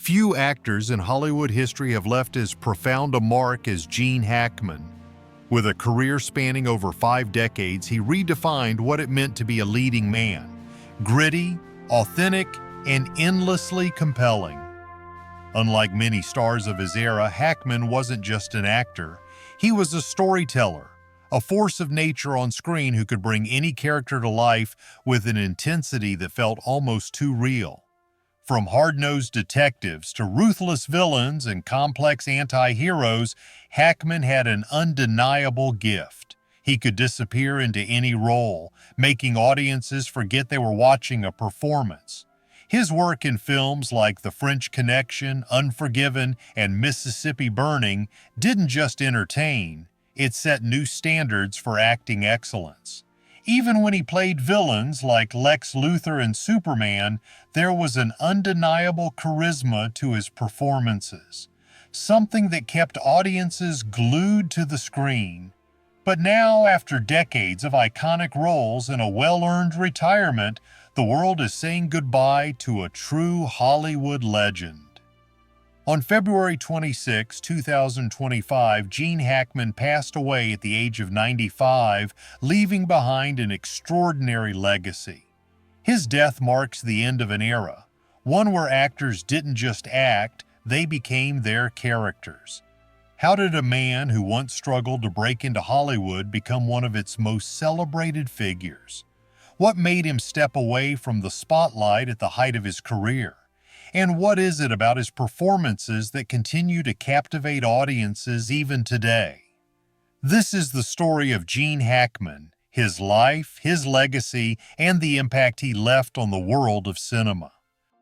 Few actors in Hollywood history have left as profound a mark as Gene Hackman. With a career spanning over 5 decades, he redefined what it meant to be a leading man. Gritty, authentic, and endlessly compelling. Unlike many stars of his era, Hackman wasn't just an actor. He was a storyteller, a force of nature on screen who could bring any character to life with an intensity that felt almost too real. From hard-nosed detectives to ruthless villains and complex anti-heroes, Hackman had an undeniable gift. He could disappear into any role, making audiences forget they were watching a performance. His work in films like The French Connection, Unforgiven, and Mississippi Burning didn't just entertain, it set new standards for acting excellence. Even when he played villains like Lex Luthor and Superman, there was an undeniable charisma to his performances, something that kept audiences glued to the screen. But now, after decades of iconic roles and a well-earned retirement, the world is saying goodbye to a true Hollywood legend. On February 26, 2025, Gene Hackman passed away at the age of 95, leaving behind an extraordinary legacy. His death marks the end of an era, one where actors didn't just act, they became their characters. How did a man who once struggled to break into Hollywood become one of its most celebrated figures? What made him step away from the spotlight at the height of his career? And what is it about his performances that continue to captivate audiences even today? This is the story of Gene Hackman, his life, his legacy, and the impact he left on the world of cinema.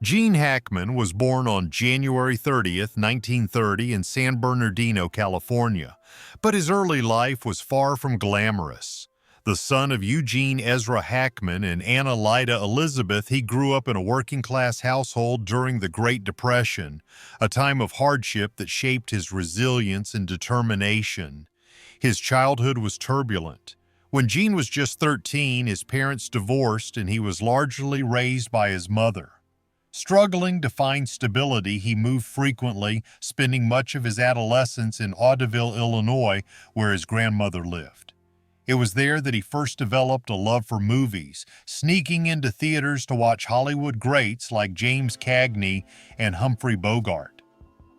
Gene Hackman was born on January 30th, 1930 in San Bernardino, California, but his early life was far from glamorous. The son of Eugene Ezra Hackman and Anna Lyda Elizabeth, he grew up in a working-class household during the Great Depression, a time of hardship that shaped his resilience and determination. His childhood was turbulent. When Gene was just 13, his parents divorced and he was largely raised by his mother. Struggling to find stability, he moved frequently, spending much of his adolescence in Audubon, Illinois, where his grandmother lived. It was there that he first developed a love for movies, sneaking into theaters to watch Hollywood greats like James Cagney and Humphrey Bogart.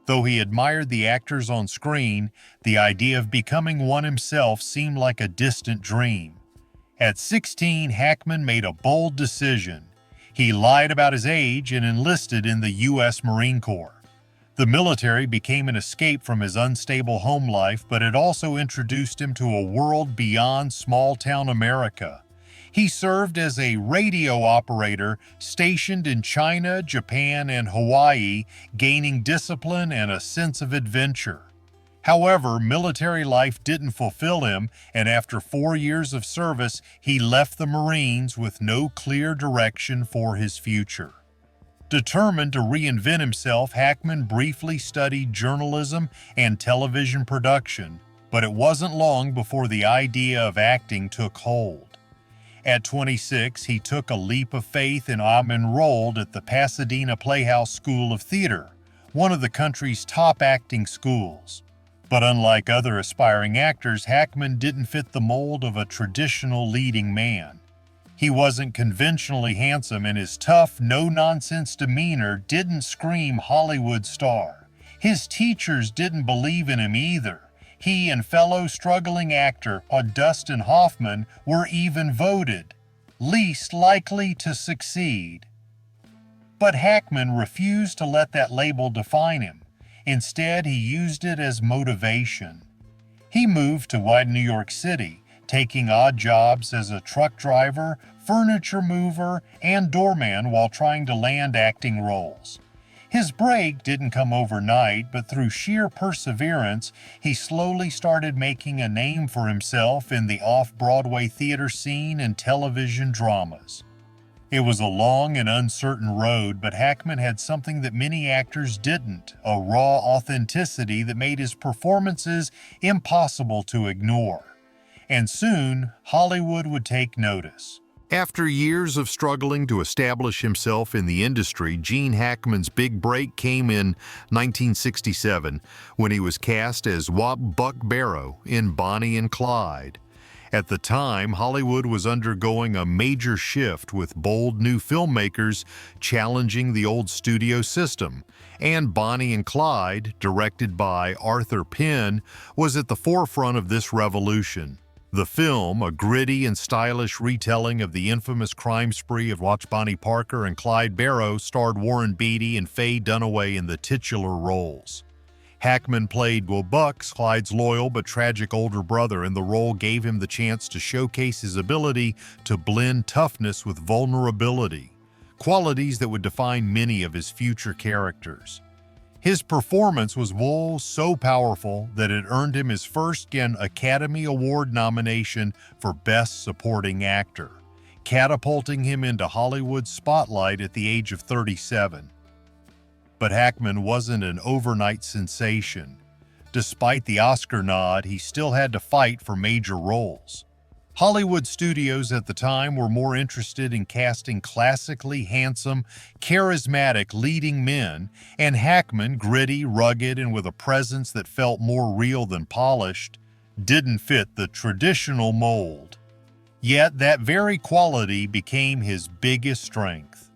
Though he admired the actors on screen, the idea of becoming one himself seemed like a distant dream. At 16, Hackman made a bold decision. He lied about his age and enlisted in the U.S. Marine Corps. The military became an escape from his unstable home life, but it also introduced him to a world beyond small-town America. He served as a radio operator stationed in China, Japan, and Hawaii, gaining discipline and a sense of adventure. However, military life didn't fulfill him, and after 4 years of service, he left the Marines with no clear direction for his future. Determined to reinvent himself, Hackman briefly studied journalism and television production, but it wasn't long before the idea of acting took hold. At 26, he took a leap of faith and enrolled at the Pasadena Playhouse School of Theater, one of the country's top acting schools. But unlike other aspiring actors, Hackman didn't fit the mold of a traditional leading man. He wasn't conventionally handsome, and his tough, no-nonsense demeanor didn't scream Hollywood star. His teachers didn't believe in him either. He and fellow struggling actor Dustin Hoffman were even voted least likely to succeed. But Hackman refused to let that label define him. Instead, he used it as motivation. He moved to New York City, taking odd jobs as a truck driver, furniture mover, and doorman while trying to land acting roles. His break didn't come overnight, but through sheer perseverance, he slowly started making a name for himself in the off-Broadway theater scene and television dramas. It was a long and uncertain road, but Hackman had something that many actors didn't, a raw authenticity that made his performances impossible to ignore. And soon, Hollywood would take notice. After years of struggling to establish himself in the industry, Gene Hackman's big break came in 1967 when he was cast as Buck Barrow in Bonnie and Clyde. At the time, Hollywood was undergoing a major shift with bold new filmmakers challenging the old studio system, and Bonnie and Clyde, directed by Arthur Penn, was at the forefront of this revolution. The film, a gritty and stylish retelling of the infamous crime spree of Bonnie Parker and Clyde Barrow, starred Warren Beatty and Faye Dunaway in the titular roles. Hackman played Buck, Clyde's loyal but tragic older brother, and the role gave him the chance to showcase his ability to blend toughness with vulnerability, qualities that would define many of his future characters. His performance was so powerful that it earned him his first Academy Award nomination for Best Supporting Actor, catapulting him into Hollywood's spotlight at the age of 37. But Hackman wasn't an overnight sensation. Despite the Oscar nod, he still had to fight for major roles. Hollywood studios at the time were more interested in casting classically handsome, charismatic leading men, and Hackman, gritty, rugged, and with a presence that felt more real than polished, didn't fit the traditional mold. Yet that very quality became his biggest strength.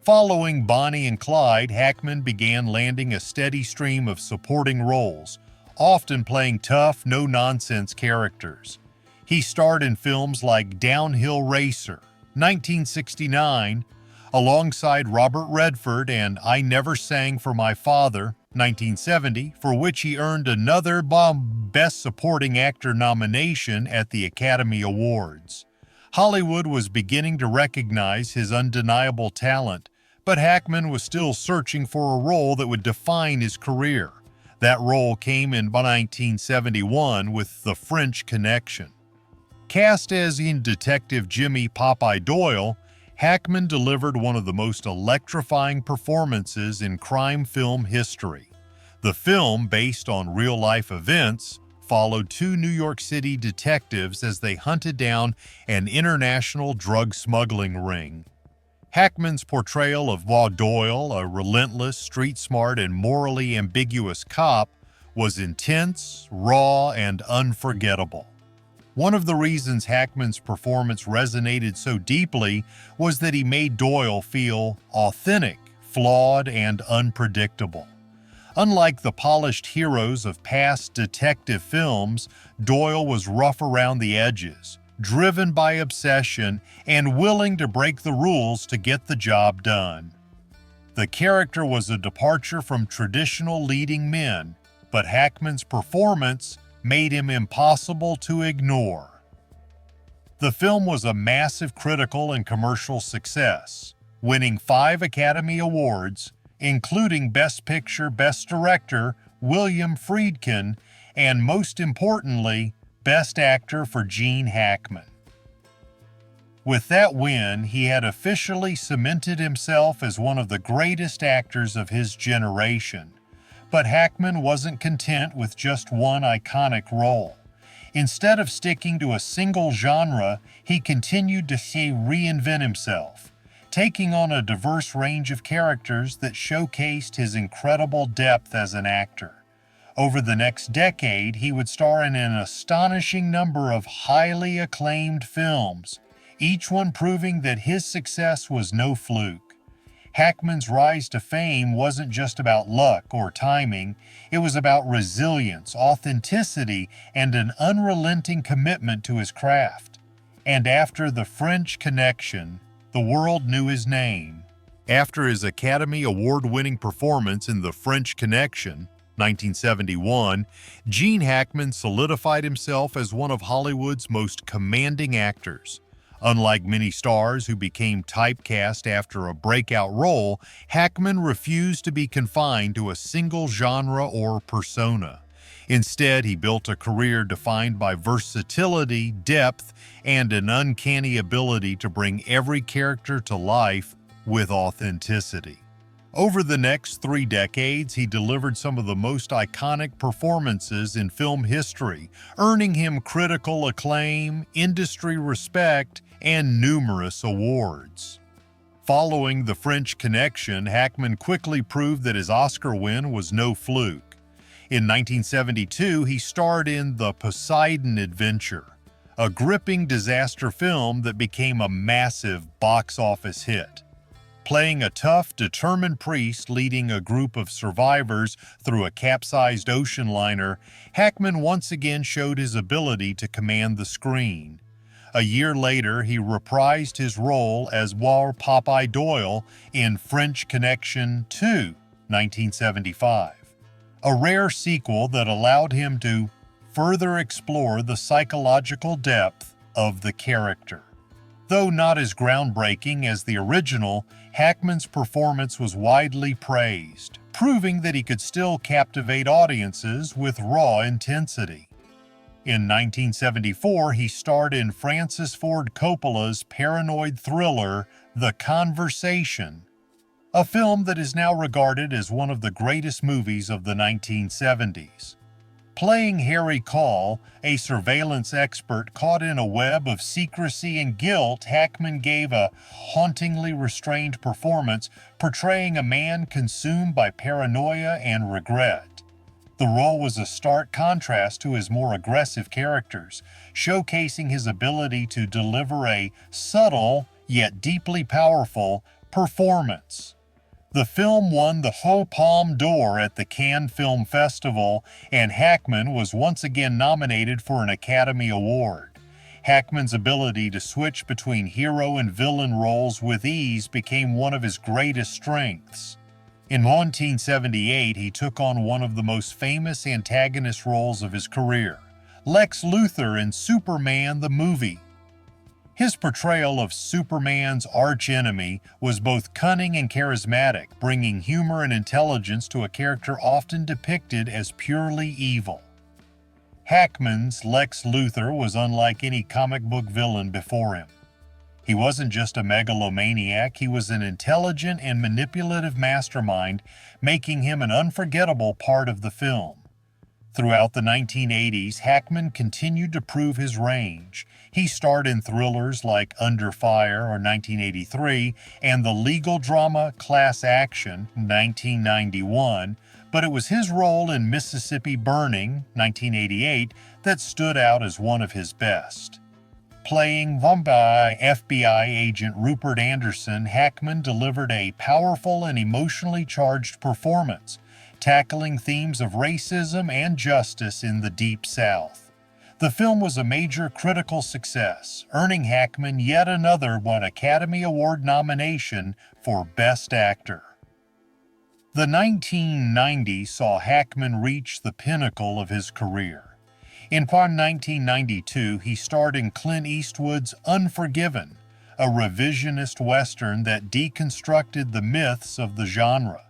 Following Bonnie and Clyde, Hackman began landing a steady stream of supporting roles, often playing tough, no-nonsense characters. He starred in films like Downhill Racer, 1969, alongside Robert Redford, and I Never Sang for My Father, 1970, for which he earned another Best Supporting Actor nomination at the Academy Awards. Hollywood was beginning to recognize his undeniable talent, but Hackman was still searching for a role that would define his career. That role came in 1971 with The French Connection. Cast as Detective Jimmy Popeye Doyle, Hackman delivered one of the most electrifying performances in crime film history. The film, based on real-life events, followed two New York City detectives as they hunted down an international drug smuggling ring. Hackman's portrayal of Doyle, a relentless, street-smart, and morally ambiguous cop, was intense, raw, and unforgettable. One of the reasons Hackman's performance resonated so deeply was that he made Doyle feel authentic, flawed, and unpredictable. Unlike the polished heroes of past detective films, Doyle was rough around the edges, driven by obsession, and willing to break the rules to get the job done. The character was a departure from traditional leading men, but Hackman's performance made him impossible to ignore. The film was a massive critical and commercial success, winning 5 Academy Awards, including Best Picture, Best Director, William Friedkin, and most importantly, Best Actor for Gene Hackman. With that win, he had officially cemented himself as one of the greatest actors of his generation. But Hackman wasn't content with just one iconic role. Instead of sticking to a single genre, he continued to reinvent himself, taking on a diverse range of characters that showcased his incredible depth as an actor. Over the next decade, he would star in an astonishing number of highly acclaimed films, each one proving that his success was no fluke. Hackman's rise to fame wasn't just about luck or timing, it was about resilience, authenticity, and an unrelenting commitment to his craft. And after The French Connection, the world knew his name. After his Academy Award-winning performance in The French Connection, 1971, Gene Hackman solidified himself as one of Hollywood's most commanding actors. Unlike many stars who became typecast after a breakout role, Hackman refused to be confined to a single genre or persona. Instead, he built a career defined by versatility, depth, and an uncanny ability to bring every character to life with authenticity. Over the next 3 decades, he delivered some of the most iconic performances in film history, earning him critical acclaim, industry respect, and numerous awards. Following The French Connection, Hackman quickly proved that his Oscar win was no fluke. In 1972, he starred in The Poseidon Adventure, a gripping disaster film that became a massive box office hit. Playing a tough, determined priest leading a group of survivors through a capsized ocean liner, Hackman once again showed his ability to command the screen. A year later, he reprised his role as War Popeye Doyle in French Connection 2, 1975, a rare sequel that allowed him to further explore the psychological depth of the character. Though not as groundbreaking as the original, Hackman's performance was widely praised, proving that he could still captivate audiences with raw intensity. In 1974, he starred in Francis Ford Coppola's paranoid thriller, The Conversation, a film that is now regarded as one of the greatest movies of the 1970s. Playing Harry Call, a surveillance expert caught in a web of secrecy and guilt, Hackman gave a hauntingly restrained performance, portraying a man consumed by paranoia and regret. The role was a stark contrast to his more aggressive characters, showcasing his ability to deliver a subtle, yet deeply powerful, performance. The film won the Palme d'Or at the Cannes Film Festival, and Hackman was once again nominated for an Academy Award. Hackman's ability to switch between hero and villain roles with ease became one of his greatest strengths. In 1978, he took on one of the most famous antagonist roles of his career, Lex Luthor in Superman the Movie. His portrayal of Superman's archenemy was both cunning and charismatic, bringing humor and intelligence to a character often depicted as purely evil. Hackman's Lex Luthor was unlike any comic book villain before him. He wasn't just a megalomaniac, he was an intelligent and manipulative mastermind, making him an unforgettable part of the film. Throughout the 1980s, Hackman continued to prove his range. He starred in thrillers like Under Fire, or 1983, and the legal drama Class Action, 1991, but it was his role in Mississippi Burning, 1988, that stood out as one of his best. Playing Bombay FBI agent Rupert Anderson, Hackman delivered a powerful and emotionally charged performance, tackling themes of racism and justice in the Deep South. The film was a major critical success, earning Hackman yet another Academy Award nomination for Best Actor. The 1990s saw Hackman reach the pinnacle of his career. In 1992, he starred in Clint Eastwood's Unforgiven, a revisionist western that deconstructed the myths of the genre.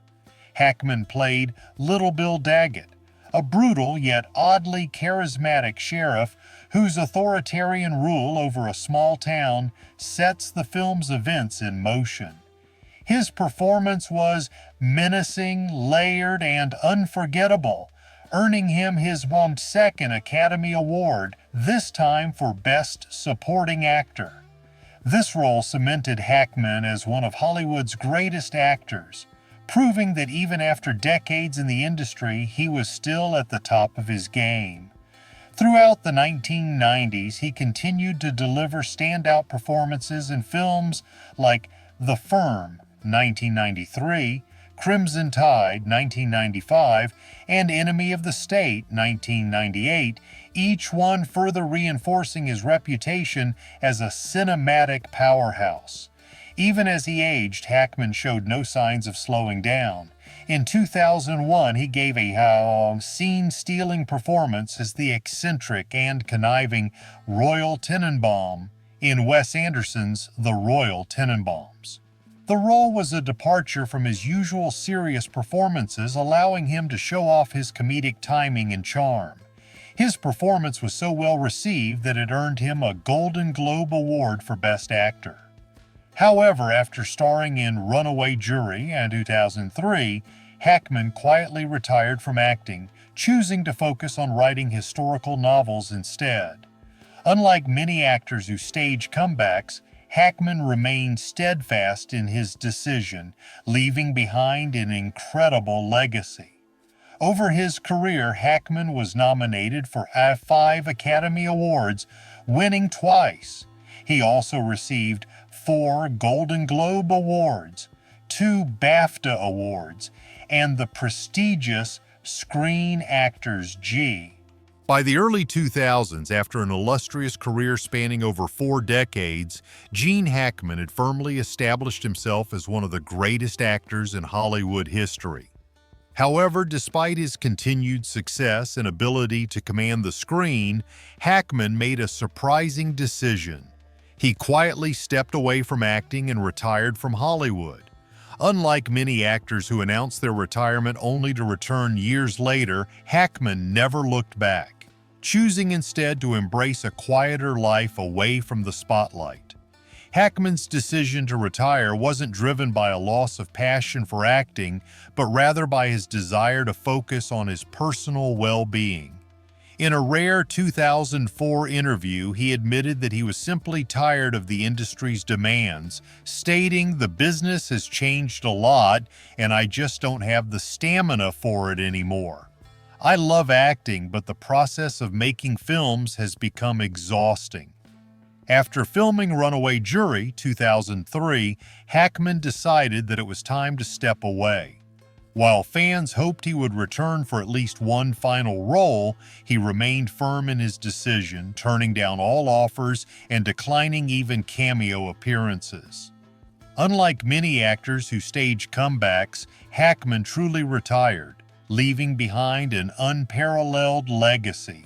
Hackman played Little Bill Daggett, a brutal yet oddly charismatic sheriff whose authoritarian rule over a small town sets the film's events in motion. His performance was menacing, layered, and unforgettable, earning him his second Academy Award, this time for Best Supporting Actor. This role cemented Hackman as one of Hollywood's greatest actors, proving that even after decades in the industry, he was still at the top of his game. Throughout the 1990s, he continued to deliver standout performances in films like The Firm, 1993, Crimson Tide, 1995, and Enemy of the State, 1998, each one further reinforcing his reputation as a cinematic powerhouse. Even as he aged, Hackman showed no signs of slowing down. In 2001, he gave a scene-stealing performance as the eccentric and conniving Royal Tenenbaum in Wes Anderson's The Royal Tenenbaums. The role was a departure from his usual serious performances, allowing him to show off his comedic timing and charm. His performance was so well received that it earned him a Golden Globe Award for Best Actor. However, after starring in Runaway Jury in 2003, Hackman quietly retired from acting, choosing to focus on writing historical novels instead. Unlike many actors who stage comebacks, Hackman remained steadfast in his decision, leaving behind an incredible legacy. Over his career, Hackman was nominated for 5 Academy Awards, winning twice. He also received 4 Golden Globe Awards, 2 BAFTA Awards, and the prestigious Screen Actors G. By the early 2000s, after an illustrious career spanning over 4 decades, Gene Hackman had firmly established himself as one of the greatest actors in Hollywood history. However, despite his continued success and ability to command the screen, Hackman made a surprising decision. He quietly stepped away from acting and retired from Hollywood. Unlike many actors who announce their retirement only to return years later, Hackman never looked back, choosing instead to embrace a quieter life away from the spotlight. Hackman's decision to retire wasn't driven by a loss of passion for acting, but rather by his desire to focus on his personal well-being. In a rare 2004 interview, he admitted that he was simply tired of the industry's demands, stating, "The business has changed a lot, and I just don't have the stamina for it anymore. I love acting, but the process of making films has become exhausting." After filming Runaway Jury, 2003, Hackman decided that it was time to step away. While fans hoped he would return for at least one final role, he remained firm in his decision, turning down all offers and declining even cameo appearances. Unlike many actors who stage comebacks, Hackman truly retired, leaving behind an unparalleled legacy.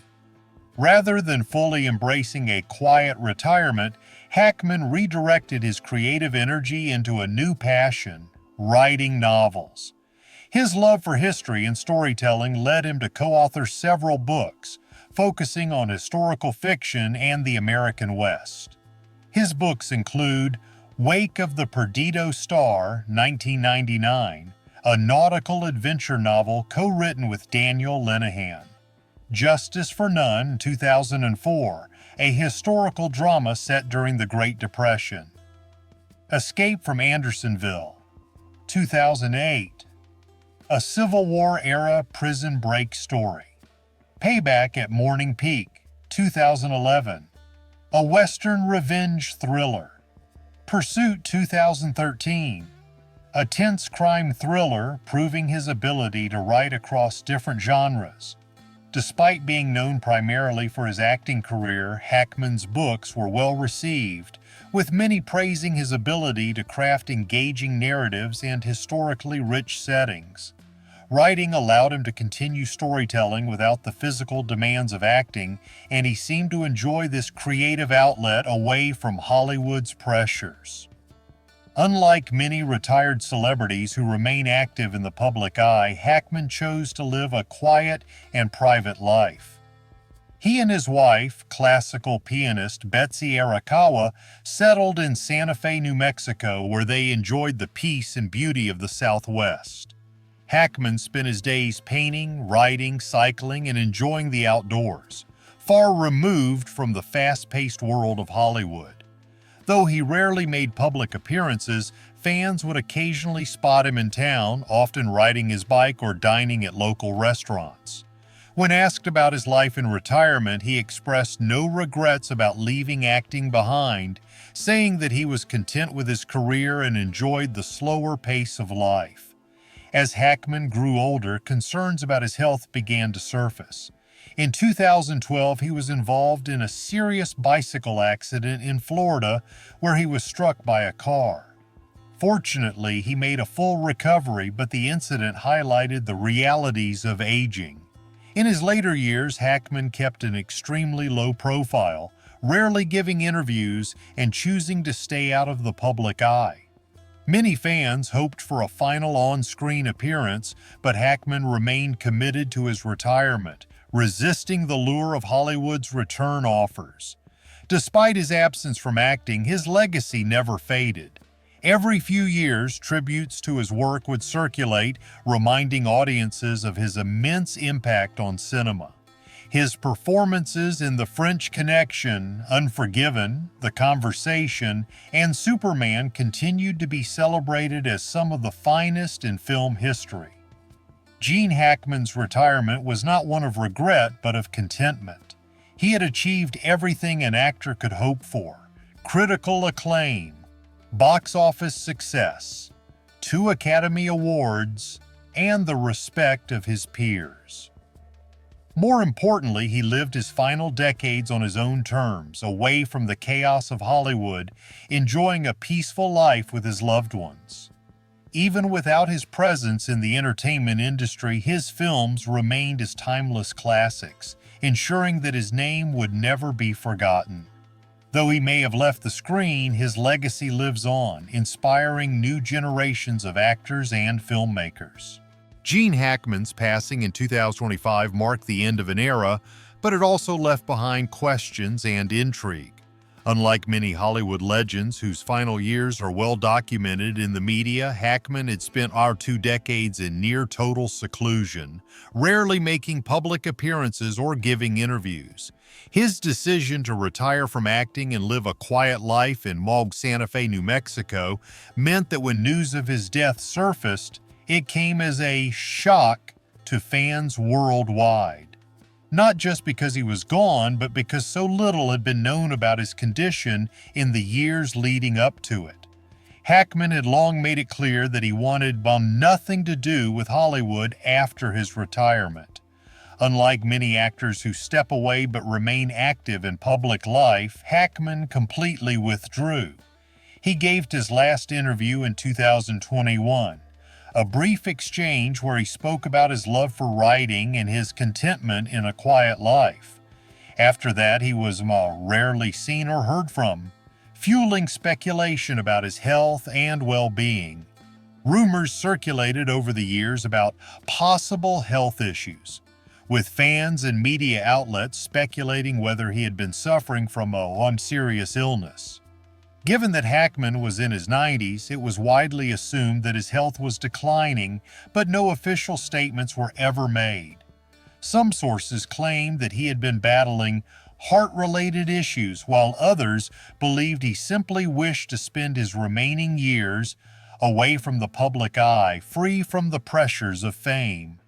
Rather than fully embracing a quiet retirement, Hackman redirected his creative energy into a new passion: writing novels. His love for history and storytelling led him to co-author several books, focusing on historical fiction and the American West. His books include Wake of the Perdido Star, 1999, a nautical adventure novel co-written with Daniel Lenihan; Justice for None, 2004, a historical drama set during the Great Depression; Escape from Andersonville, 2008, a Civil War-era prison break story; Payback at Morning Peak, 2011, a Western revenge thriller; Pursuit, 2013, a tense crime thriller proving his ability to write across different genres. Despite being known primarily for his acting career, Hackman's books were well received, with many praising his ability to craft engaging narratives and historically rich settings. Writing allowed him to continue storytelling without the physical demands of acting, and he seemed to enjoy this creative outlet away from Hollywood's pressures. Unlike many retired celebrities who remain active in the public eye, Hackman chose to live a quiet and private life. He and his wife, classical pianist Betsy Arakawa, settled in Santa Fe, New Mexico, where they enjoyed the peace and beauty of the Southwest. Hackman spent his days painting, writing, cycling, and enjoying the outdoors, far removed from the fast-paced world of Hollywood. Though he rarely made public appearances, fans would occasionally spot him in town, often riding his bike or dining at local restaurants. When asked about his life in retirement, he expressed no regrets about leaving acting behind, saying that he was content with his career and enjoyed the slower pace of life. As Hackman grew older, concerns about his health began to surface. In 2012, he was involved in a serious bicycle accident in Florida where he was struck by a car. Fortunately, he made a full recovery, but the incident highlighted the realities of aging. In his later years, Hackman kept an extremely low profile, rarely giving interviews and choosing to stay out of the public eye. Many fans hoped for a final on-screen appearance, but Hackman remained committed to his retirement, resisting the lure of Hollywood's return offers. Despite his absence from acting, his legacy never faded. Every few years, tributes to his work would circulate, reminding audiences of his immense impact on cinema. His performances in The French Connection, Unforgiven, The Conversation, and Superman continued to be celebrated as some of the finest in film history. Gene Hackman's retirement was not one of regret but of contentment. He had achieved everything an actor could hope for: critical acclaim, box office success, 2 Academy Awards, and the respect of his peers. More importantly, he lived his final decades on his own terms, away from the chaos of Hollywood, enjoying a peaceful life with his loved ones. Even without his presence in the entertainment industry, his films remained as timeless classics, ensuring that his name would never be forgotten. Though he may have left the screen, his legacy lives on, inspiring new generations of actors and filmmakers. Gene Hackman's passing in 2025 marked the end of an era, but it also left behind questions and intrigue. Unlike many Hollywood legends whose final years are well documented in the media, Hackman had spent our 2 decades in near total seclusion, rarely making public appearances or giving interviews. His decision to retire from acting and live a quiet life in Mog Santa Fe, New Mexico, meant that when news of his death surfaced, it came as a shock to fans worldwide. Not just because he was gone, but because so little had been known about his condition in the years leading up to it. Hackman had long made it clear that he wanted nothing to do with Hollywood after his retirement. Unlike many actors who step away but remain active in public life, Hackman completely withdrew. He gave his last interview in 2021. A brief exchange where he spoke about his love for writing and his contentment in a quiet life. After that, he was rarely seen or heard from, fueling speculation about his health and well-being. Rumors circulated over the years about possible health issues, with fans and media outlets speculating whether he had been suffering from a serious illness. Given that Hackman was in his 90s, it was widely assumed that his health was declining, but no official statements were ever made. Some sources claimed that he had been battling heart-related issues, while others believed he simply wished to spend his remaining years away from the public eye, free from the pressures of fame.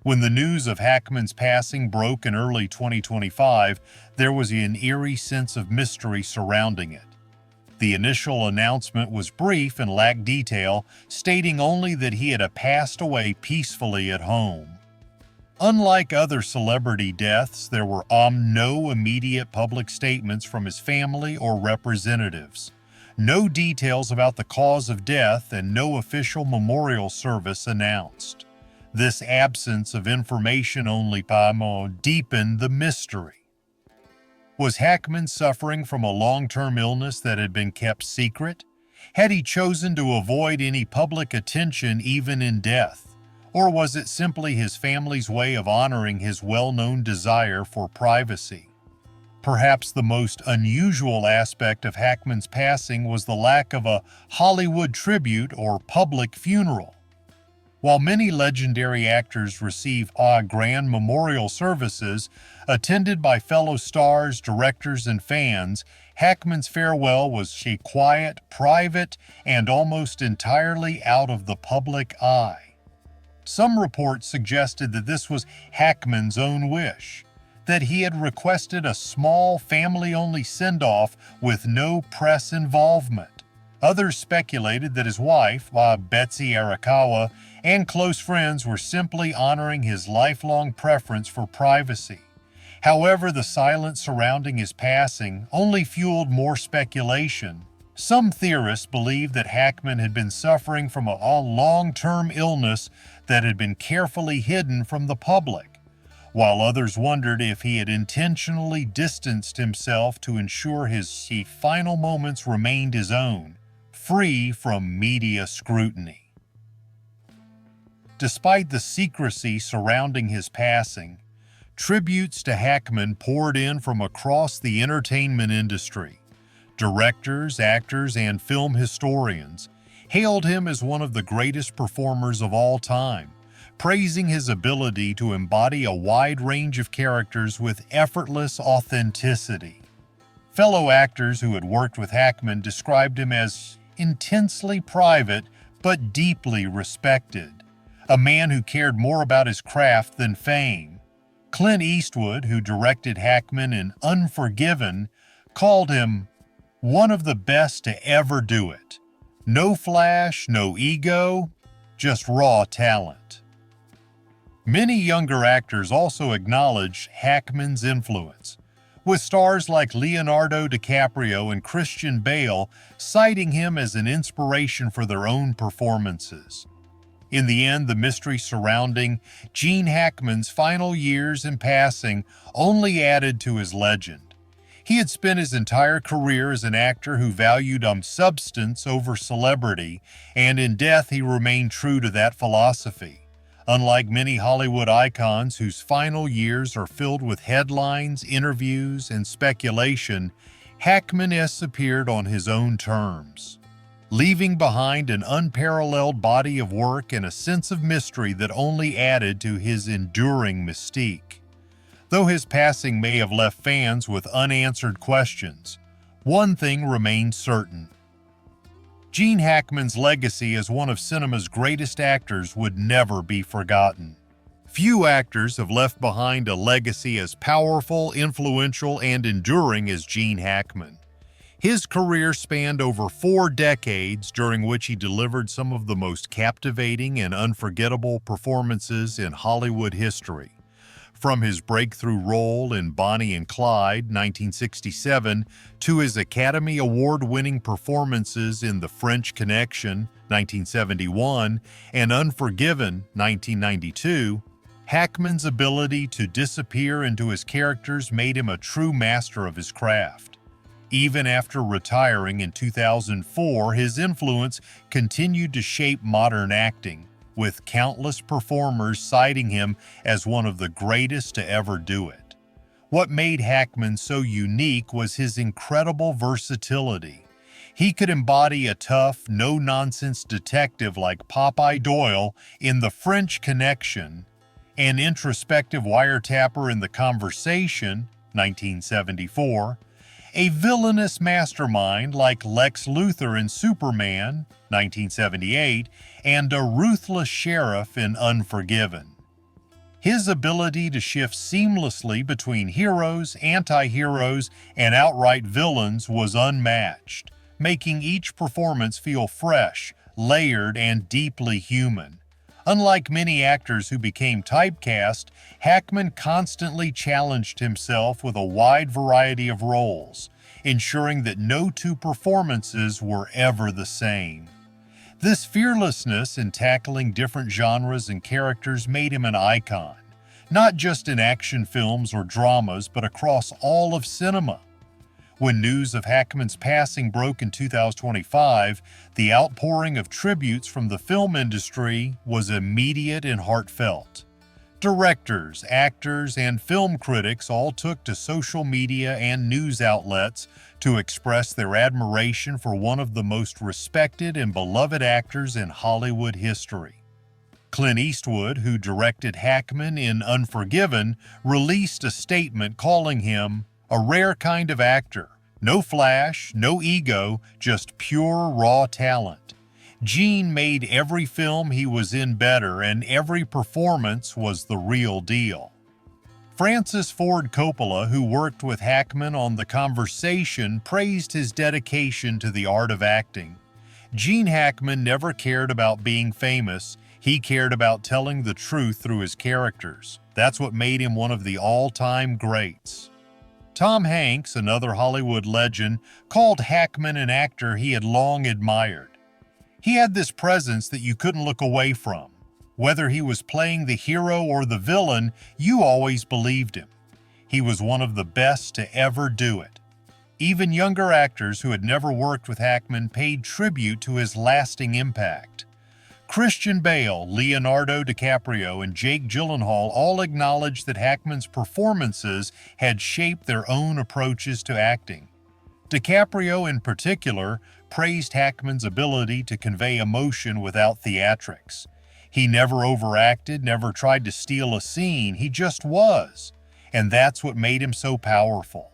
When the news of Hackman's passing broke in early 2025, there was an eerie sense of mystery surrounding it. The initial announcement was brief and lacked detail, stating only that he had passed away peacefully at home. Unlike other celebrity deaths, there were no immediate public statements from his family or representatives, no details about the cause of death, and no official memorial service announced. This absence of information only deepened the mystery. Was Hackman suffering from a long-term illness that had been kept secret? Had he chosen to avoid any public attention even in death? Or was it simply his family's way of honoring his well-known desire for privacy? Perhaps the most unusual aspect of Hackman's passing was the lack of a Hollywood tribute or public funeral. While many legendary actors receive grand memorial services attended by fellow stars, directors, and fans, Hackman's farewell was quiet, private, and almost entirely out of the public eye. Some reports suggested that this was Hackman's own wish, that he had requested a small family-only send-off with no press involvement. Others speculated that his wife, Betsy Arakawa, and close friends were simply honoring his lifelong preference for privacy. However, the silence surrounding his passing only fueled more speculation. Some theorists believed that Hackman had been suffering from a long-term illness that had been carefully hidden from the public, while others wondered if he had intentionally distanced himself to ensure his final moments remained his own, free from media scrutiny. Despite the secrecy surrounding his passing, tributes to Hackman poured in from across the entertainment industry. Directors, actors, and film historians hailed him as one of the greatest performers of all time, praising his ability to embody a wide range of characters with effortless authenticity. Fellow actors who had worked with Hackman described him as intensely private but deeply respected, a man who cared more about his craft than fame. Clint Eastwood, who directed Hackman in Unforgiven, called him one of the best to ever do it. No flash, no ego, just raw talent. Many younger actors also acknowledge Hackman's influence, with stars like Leonardo DiCaprio and Christian Bale citing him as an inspiration for their own performances. In the end, the mystery surrounding Gene Hackman's final years in passing only added to his legend. He had spent his entire career as an actor who valued substance over celebrity, and in death he remained true to that philosophy. Unlike many Hollywood icons whose final years are filled with headlines, interviews, and speculation, Hackman appeared on his own terms, leaving behind an unparalleled body of work and a sense of mystery that only added to his enduring mystique. Though his passing may have left fans with unanswered questions, one thing remains certain. Gene Hackman's legacy as one of cinema's greatest actors would never be forgotten. Few actors have left behind a legacy as powerful, influential, and enduring as Gene Hackman. His career spanned over 4 decades, during which he delivered some of the most captivating and unforgettable performances in Hollywood history. From his breakthrough role in Bonnie and Clyde, 1967, to his Academy Award-winning performances in The French Connection, 1971, and Unforgiven, 1992, Hackman's ability to disappear into his characters made him a true master of his craft. Even after retiring in 2004, his influence continued to shape modern acting, with countless performers citing him as one of the greatest to ever do it. What made Hackman so unique was his incredible versatility. He could embody a tough, no-nonsense detective like Popeye Doyle in The French Connection, an introspective wiretapper in The Conversation, 1974, a villainous mastermind like Lex Luthor in Superman, 1978, and a ruthless sheriff in Unforgiven. His ability to shift seamlessly between heroes, anti-heroes, and outright villains was unmatched, making each performance feel fresh, layered, and deeply human. Unlike many actors who became typecast, Hackman constantly challenged himself with a wide variety of roles, ensuring that no two performances were ever the same. This fearlessness in tackling different genres and characters made him an icon, not just in action films or dramas, but across all of cinema. When news of Hackman's passing broke in 2025, the outpouring of tributes from the film industry was immediate and heartfelt. Directors, actors, and film critics all took to social media and news outlets to express their admiration for one of the most respected and beloved actors in Hollywood history. Clint Eastwood, who directed Hackman in Unforgiven, released a statement calling him a rare kind of actor. No flash, no ego, just pure raw talent. Gene made every film he was in better, and every performance was the real deal. Francis Ford Coppola, who worked with Hackman on The Conversation, praised his dedication to the art of acting. Gene Hackman never cared about being famous. He cared about telling the truth through his characters. That's what made him one of the all-time greats. Tom Hanks, another Hollywood legend, called Hackman an actor he had long admired. He had this presence that you couldn't look away from. Whether he was playing the hero or the villain, you always believed him. He was one of the best to ever do it. Even younger actors who had never worked with Hackman paid tribute to his lasting impact. Christian Bale, Leonardo DiCaprio, and Jake Gyllenhaal all acknowledged that Hackman's performances had shaped their own approaches to acting. DiCaprio, in particular, praised Hackman's ability to convey emotion without theatrics. He never overacted, never tried to steal a scene, he just was. And that's what made him so powerful.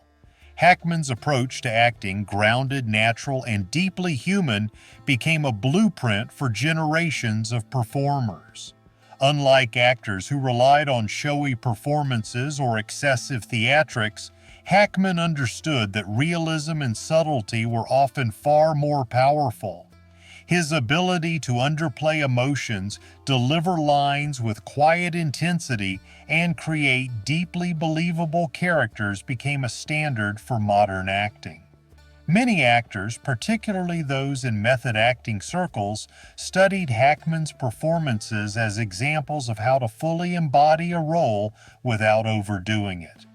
Hackman's approach to acting, grounded, natural, and deeply human, became a blueprint for generations of performers. Unlike actors who relied on showy performances or excessive theatrics, Hackman understood that realism and subtlety were often far more powerful. His ability to underplay emotions, deliver lines with quiet intensity, and create deeply believable characters became a standard for modern acting. Many actors, particularly those in method acting circles, studied Hackman's performances as examples of how to fully embody a role without overdoing it.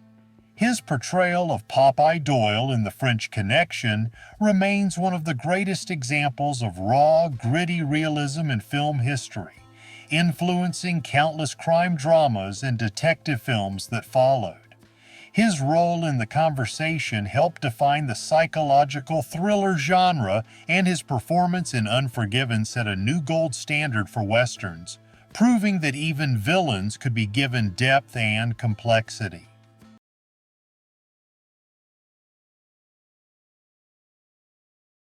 His portrayal of Popeye Doyle in The French Connection remains one of the greatest examples of raw, gritty realism in film history, influencing countless crime dramas and detective films that followed. His role in The Conversation helped define the psychological thriller genre, and his performance in Unforgiven set a new gold standard for westerns, proving that even villains could be given depth and complexity.